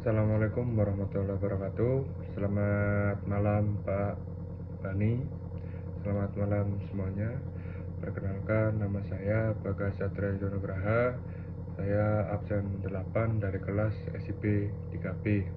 Assalamualaikum warahmatullahi wabarakatuh. Selamat malam Pak Bani. Selamat malam semuanya. Perkenalkan, nama saya Bagas Satria Nugraha. Saya absen 8 dari kelas SIP 3B.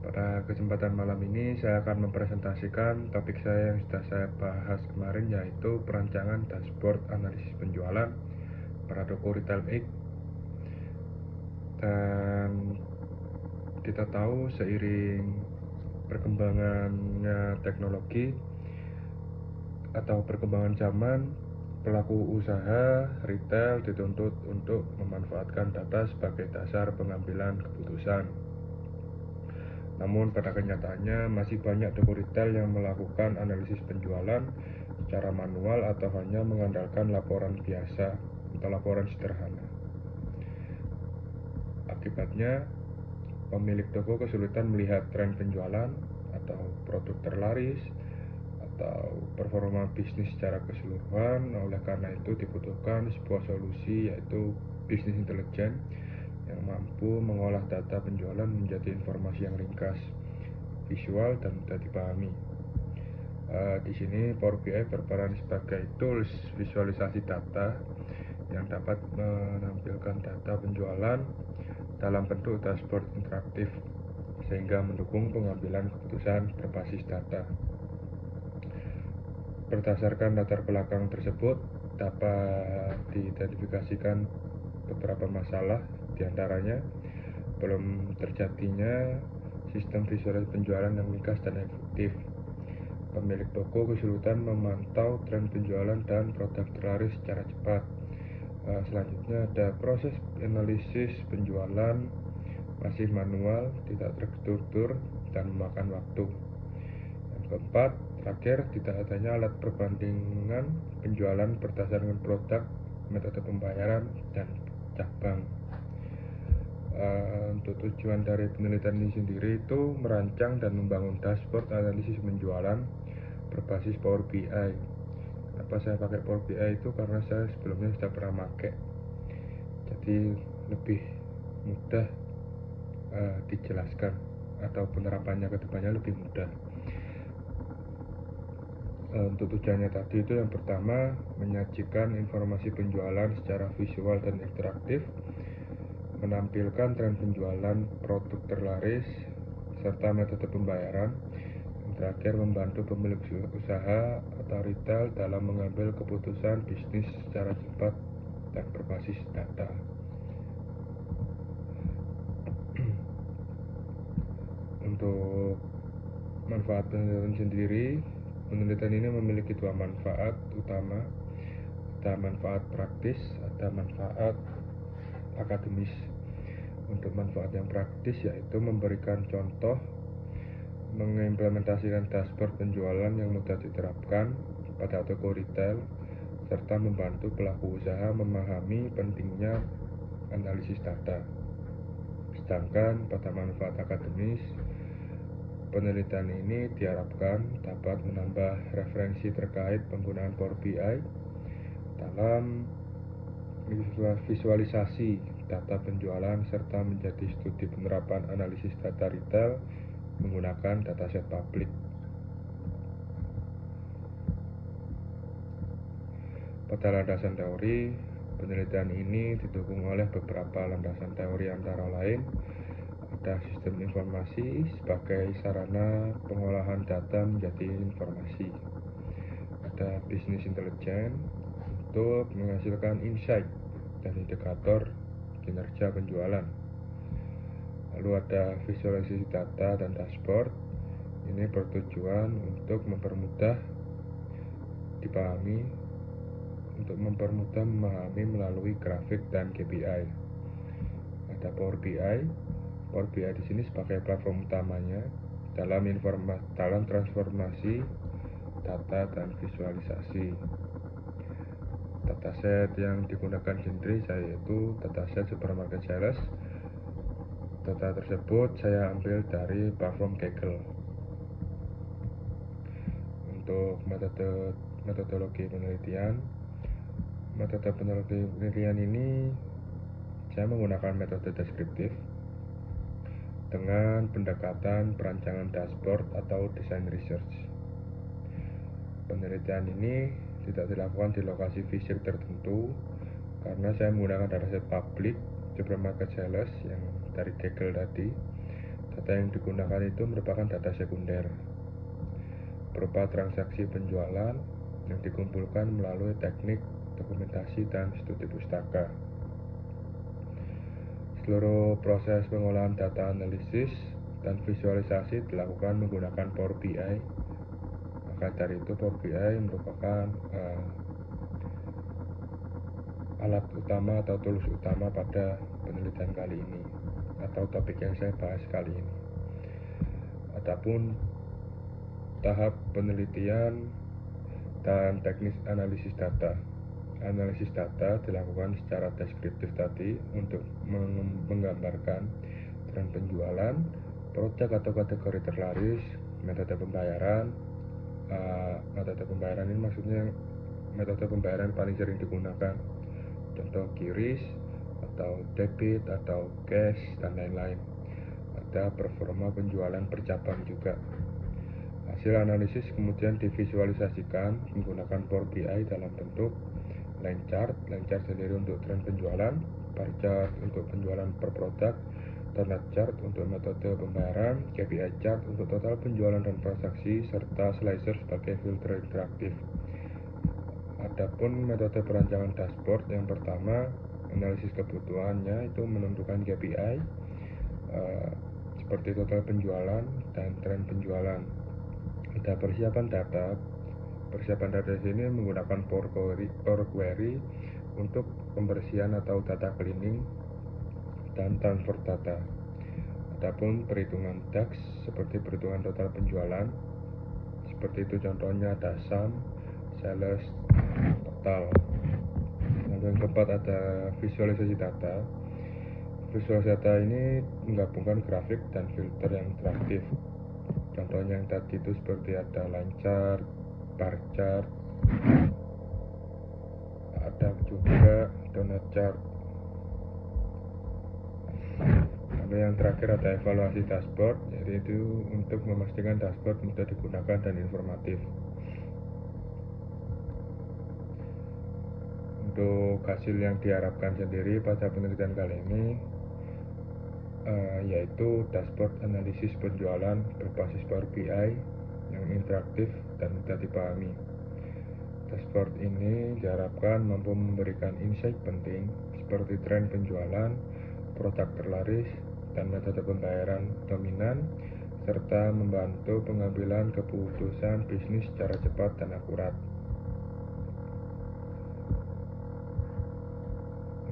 Pada kesempatan malam ini saya akan mempresentasikan topik saya yang sudah saya bahas kemarin, yaitu perancangan dashboard analisis penjualan pada toko retail X. Dan kita tahu seiring perkembangannya teknologi atau perkembangan zaman, pelaku usaha retail dituntut untuk memanfaatkan data sebagai dasar pengambilan keputusan. Namun pada kenyataannya masih banyak toko retail yang melakukan analisis penjualan secara manual atau hanya mengandalkan laporan biasa atau laporan sederhana. Akibatnya, pemilik toko kesulitan melihat tren penjualan atau produk terlaris atau performa bisnis secara keseluruhan. Oleh karena itu dibutuhkan sebuah solusi, yaitu bisnis intelijen yang mampu mengolah data penjualan menjadi informasi yang ringkas, visual, dan mudah dipahami. Di sini Power BI berperan sebagai tools visualisasi data yang dapat menampilkan data penjualan dalam bentuk dashboard interaktif sehingga mendukung pengambilan keputusan berbasis data. Berdasarkan latar belakang tersebut, dapat diidentifikasikan beberapa masalah, diantaranya belum terjadinya sistem visualisasi penjualan yang ringkas dan efektif. Pemilik toko kesulitan memantau tren penjualan dan produk terlaris secara cepat. Selanjutnya ada proses analisis penjualan masih manual, tidak terstruktur, dan memakan waktu. Yang keempat, terakhir, tidak adanya alat perbandingan penjualan berdasarkan produk, metode pembayaran, dan cabang. Untuk tujuan dari penelitian ini sendiri itu merancang dan membangun dashboard analisis penjualan berbasis Power BI. Kenapa saya pakai Power BI itu karena saya sebelumnya sudah pernah pakai, jadi lebih mudah dijelaskan atau penerapannya ke depannya lebih mudah. Untuk tujuannya tadi itu yang pertama, menyajikan informasi penjualan secara visual dan interaktif, menampilkan tren penjualan produk terlaris serta metode pembayaran. Yang terakhir, membantu pemilik usaha atau retail dalam mengambil keputusan bisnis secara cepat dan berbasis data. Untuk manfaat penelitian sendiri, penelitian ini memiliki dua manfaat utama. Ada manfaat praktis, ada manfaat akademis. Untuk manfaat yang praktis yaitu memberikan contoh, mengimplementasikan dashboard penjualan yang mudah diterapkan pada toko retail, serta membantu pelaku usaha memahami pentingnya analisis data. Sedangkan pada manfaat akademis, penelitian ini diharapkan dapat menambah referensi terkait penggunaan Power BI dalam visualisasi data penjualan serta menjadi studi penerapan analisis data retail menggunakan dataset publik. Pada landasan teori, penelitian ini didukung oleh beberapa landasan teori, antara lain ada sistem informasi sebagai sarana pengolahan data menjadi informasi, ada bisnis intelijen untuk menghasilkan insight dan indikator kinerja penjualan. Lalu ada visualisasi data dan dashboard. Ini bertujuan untuk mempermudah memahami melalui grafik dan KPI. Ada Power BI. Power BI di sini sebagai platform utamanya dalam transformasi data dan visualisasi. Dataset yang digunakan sendiri yaitu dataset supermarket sales. Data tersebut saya ambil dari platform Kaggle. Untuk metodologi penelitian ini saya menggunakan metode deskriptif. dengan pendekatan perancangan dashboard atau desain research. Penelitian ini tidak dilakukan di lokasi fisik tertentu karena saya menggunakan dataset publik supermarket sales yang dari Kaggle tadi. Data yang digunakan itu merupakan data sekunder berupa transaksi penjualan yang dikumpulkan melalui teknik dokumentasi dan studi pustaka. Seluruh proses pengolahan data analisis dan visualisasi dilakukan menggunakan Power BI. Maka dari itu Power BI merupakan alat utama atau tools utama pada penelitian kali ini atau topik yang saya bahas kali ini. Adapun tahap penelitian dan teknis analisis data. Analisis data dilakukan secara deskriptif tadi untuk menggambarkan tren penjualan, produk atau kategori terlaris, metode pembayaran. Metode pembayaran ini maksudnya metode pembayaran paling sering digunakan. Contoh QRIS atau debit atau cash dan lain-lain. Ada performa penjualan per cabang juga. Hasil analisis kemudian divisualisasikan menggunakan Power BI dalam bentuk line chart sendiri untuk tren penjualan, bar chart untuk penjualan per produk, donut chart untuk metode pembayaran, KPI chart untuk total penjualan dan transaksi, serta slicer sebagai filter interaktif. Adapun metode perancangan dashboard yang pertama, analisis kebutuhannya itu menentukan KPI seperti total penjualan dan tren penjualan. Ada persiapan data di sini menggunakan Power Query untuk pembersihan atau data cleaning dan transfer data. Adapun perhitungan DAX seperti perhitungan total penjualan, seperti itu contohnya ada sum, sales, total. Lalu yang keempat ada visualisasi data. Visualisasi data ini menggabungkan grafik dan filter yang interaktif. Contohnya yang tadi itu seperti ada line chart, bar chart, ada juga donut chart. Lalu yang terakhir ada evaluasi dashboard, yaitu untuk memastikan dashboard mudah digunakan dan informatif. Untuk hasil yang diharapkan sendiri pada penelitian kali ini yaitu dashboard analisis penjualan berbasis Power BI yang interaktif dan mudah dipahami. Dashboard ini diharapkan mampu memberikan insight penting seperti tren penjualan, produk terlaris, dan metode pembayaran dominan, serta membantu pengambilan keputusan bisnis secara cepat dan akurat.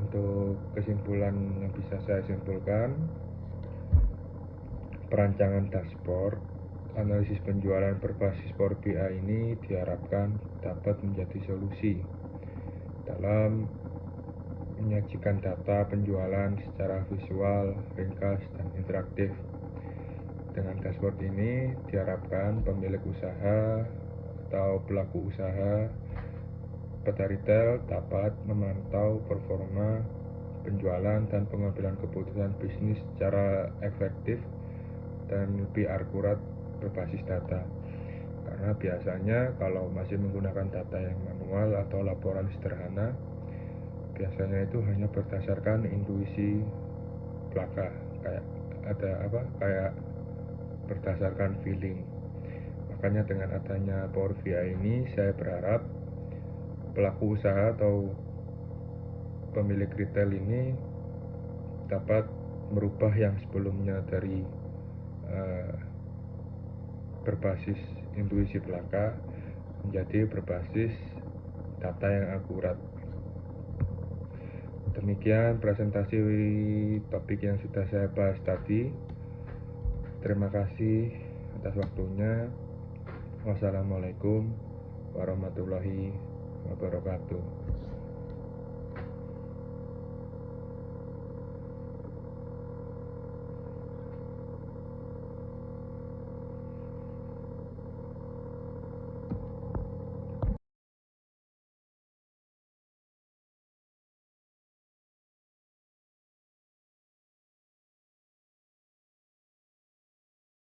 Untuk kesimpulan yang bisa saya simpulkan, perancangan dashboard analisis penjualan berbasis Power BI ini diharapkan dapat menjadi solusi dalam menyajikan data penjualan secara visual, ringkas, dan interaktif. Dengan dashboard ini diharapkan pemilik usaha atau pelaku usaha pada retail dapat memantau performa penjualan dan pengambilan keputusan bisnis secara efektif dan lebih akurat berbasis data. Karena biasanya kalau masih menggunakan data yang manual atau laporan sederhana, biasanya itu hanya berdasarkan intuisi belaka, kayak berdasarkan feeling. Makanya dengan adanya Power BI ini, saya berharap pelaku usaha atau pemilik retail ini dapat merubah yang sebelumnya dari berbasis intuisi belaka menjadi berbasis data yang akurat. Demikian presentasi topik yang sudah saya bahas tadi. Terima kasih atas waktunya. Wassalamualaikum warahmatullahi wabarakatuh.